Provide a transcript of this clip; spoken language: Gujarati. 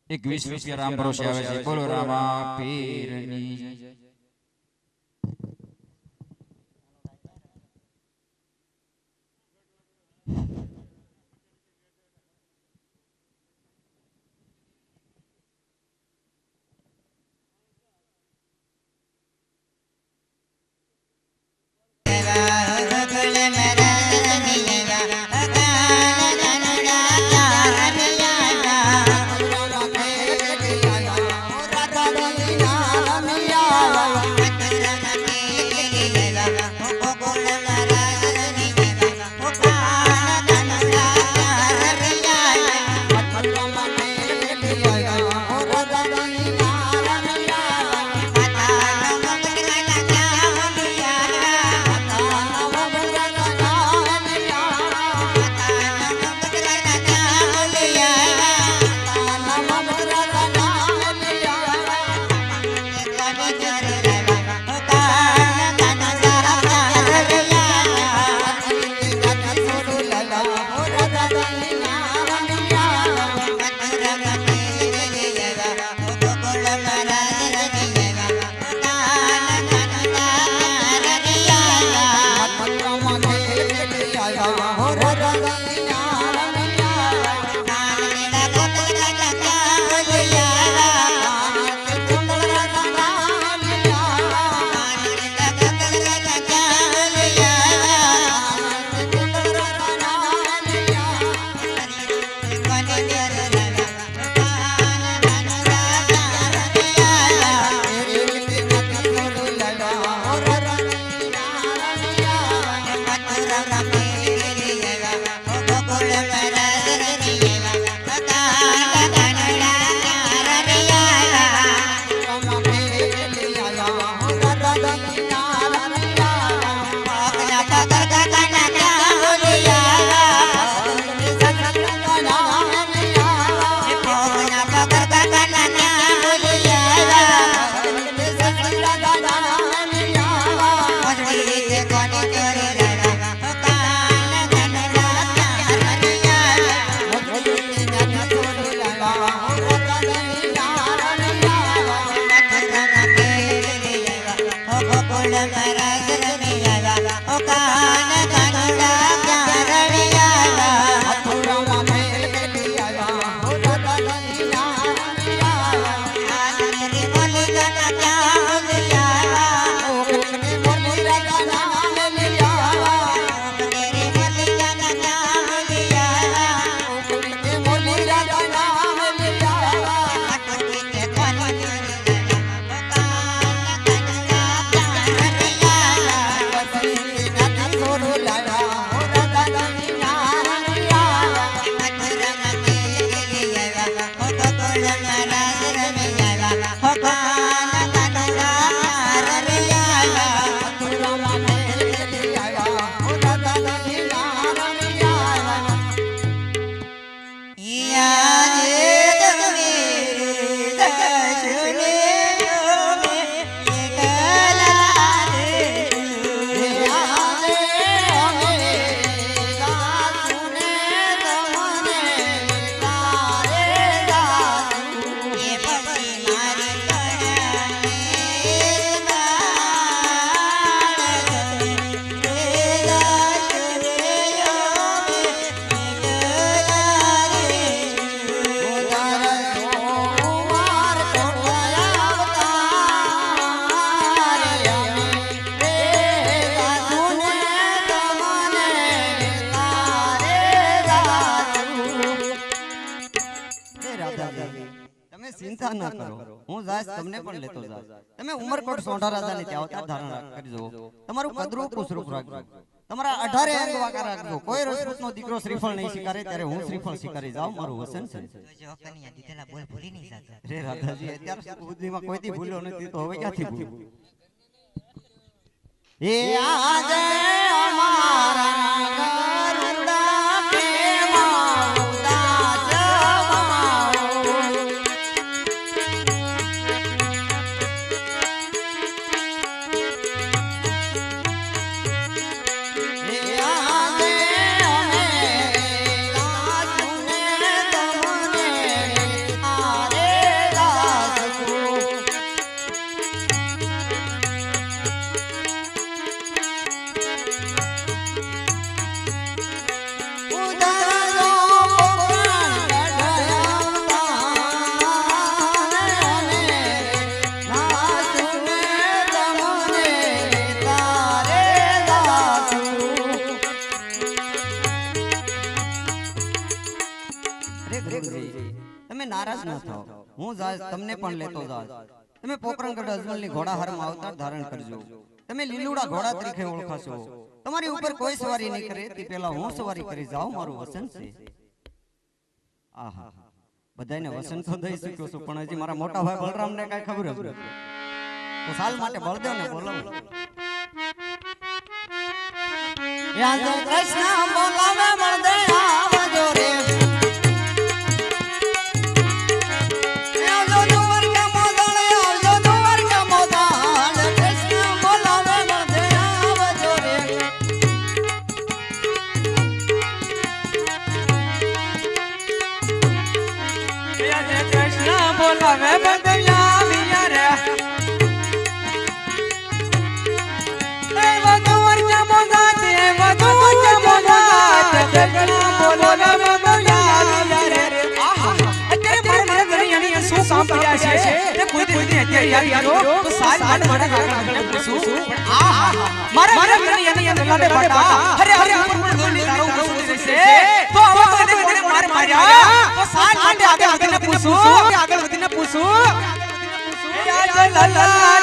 एक 20 रुपया राम भरोसे आवे छे बोलो रामा पीરની Yeah. ચિંતા ન કરો, હું જાઈશ તમને પણ લેતો જાઈશ. તમે ઉમરકોટ સોંઢા રાજાને ત્યાં અવતાર ધારણ કરજો. તમારું કદરૂપ કુસરૂપ રાખજો, તમારા 18 અંગ વાકા રાખજો. કોઈ રજપૂતનો દીકરો શ્રીફળ નહીં સ્વીકારે ત્યારે હું શ્રીફળ સ્વીકારી જાઉં, મારું વચન છે. રે રાધાજી, અત્યાર સુધીમાં કોઈથી ભૂલ્યો નથી તો હવે ક્યાંથી ભૂલું? એ આજે અમારા ગરુડા પ્રેમમાં ઉદાસ જમાવો. એ આજે અમે દાસુને તમને આરે દાસુ. તમે નારાજ ન થાઓ, હું જાઈશ તમને પણ લેતો જાઈશ. તમે પોકરણગઢ અજમલની ઘોડાહારમાં અવતાર ધારણ કરજો. તમે લીલુડા ઘોડા તરીકે ઓળખાશો. તમારી ઉપર કોઈ સવારી નહીં કરે તે પહેલા હું સવારી કરી જાઉં, મારું વચન છે. આહા, બધાને વચન તો દઈ શક્યો છું, પણ હજી મારા મોટા ભાઈ બલરામને કઈ ખબર જ નથી. તો સાલ માટે બળદેવને બોલાવો. યાદ કૃષ્ણ બોલાવે બળદેવ આવજો રે. બોલાવે બંદિયા વિયા રે એ વગવર જમોગા તે વગવર જમોગા તે કૃષ્ણ બોલાવે બંદિયા વિયા રે. આહા, અત્યારે મારે દરિયાની શું કામ પડ્યા છે તે કોઈ અત્યારે યાદ કરો તો સાલ મારા કાકાને પૂછું. આહા, મારા દરિયાની લલાડે બાટા અરે અરે ઉપર ગોલી તારો ઉઠી રહેશે તો આવા મને માર માર્યા તો સાલ માટે આગળ વધીને પૂછું. પૂછું યાદ લલા